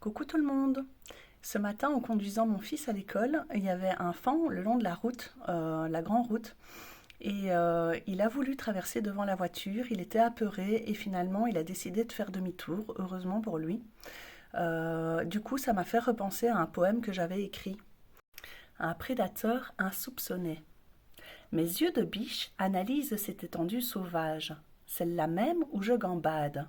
Coucou tout le monde! Ce matin, en conduisant mon fils à l'école, il y avait un fan le long de la route, la grande route, et il a voulu traverser devant la voiture, il était apeuré et finalement il a décidé de faire demi-tour, heureusement pour lui. Du coup, ça m'a fait repenser à un poème que j'avais écrit. Un prédateur insoupçonné. Mes yeux de biche analysent cette étendue sauvage, celle-là même où je gambade.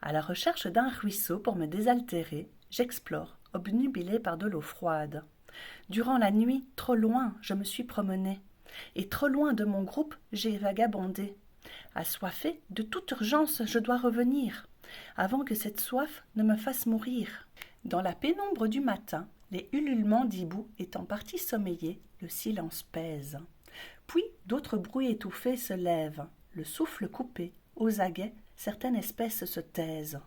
À la recherche d'un ruisseau pour me désaltérer, j'explore, obnubilé par de l'eau froide. Durant la nuit, trop loin, je me suis promené, et trop loin de mon groupe, j'ai vagabondé. Assoiffé, de toute urgence, je dois revenir, avant que cette soif ne me fasse mourir. Dans la pénombre du matin, les ululements d'hibou étant partis sommeiller, le silence pèse. Puis d'autres bruits étouffés se lèvent, le souffle coupé, aux aguets, certaines espèces se taisent.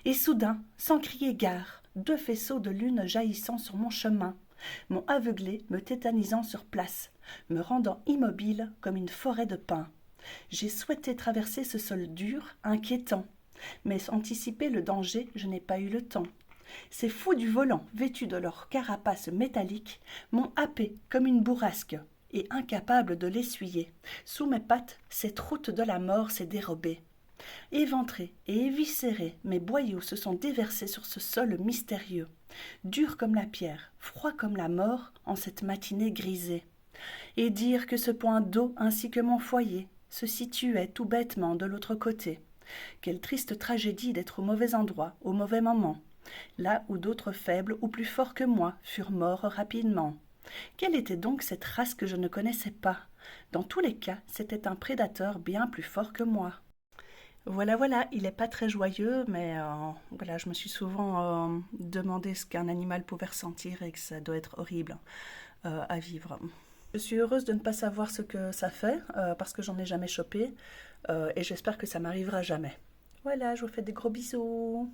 Et soudain, sans crier gare, deux faisceaux de lune jaillissant sur mon chemin, m'ont aveuglé, me tétanisant sur place, me rendant immobile comme une forêt de pins. J'ai souhaité traverser ce sol dur, inquiétant, mais anticiper le danger, je n'ai pas eu le temps. Ces fous du volant, vêtus de leur carapace métallique, m'ont happé comme une bourrasque, et incapable de l'essuyer. Sous mes pattes, cette route de la mort s'est dérobée. Éventrés et éviscérés, mes boyaux se sont déversés sur ce sol mystérieux, dur comme la pierre, froid comme la mort en cette matinée grisée. Et dire que ce point d'eau ainsi que mon foyer se situait tout bêtement de l'autre côté. Quelle triste tragédie d'être au mauvais endroit, au mauvais moment, là où d'autres faibles ou plus forts que moi furent morts rapidement. Quelle était donc cette race que je ne connaissais pas? Dans tous les cas, c'était un prédateur bien plus fort que moi. Voilà, il n'est pas très joyeux, mais voilà, je me suis souvent demandé ce qu'un animal pouvait ressentir et que ça doit être horrible à vivre. Je suis heureuse de ne pas savoir ce que ça fait, parce que j'en ai jamais chopé, et j'espère que ça m'arrivera jamais. Voilà, je vous fais des gros bisous.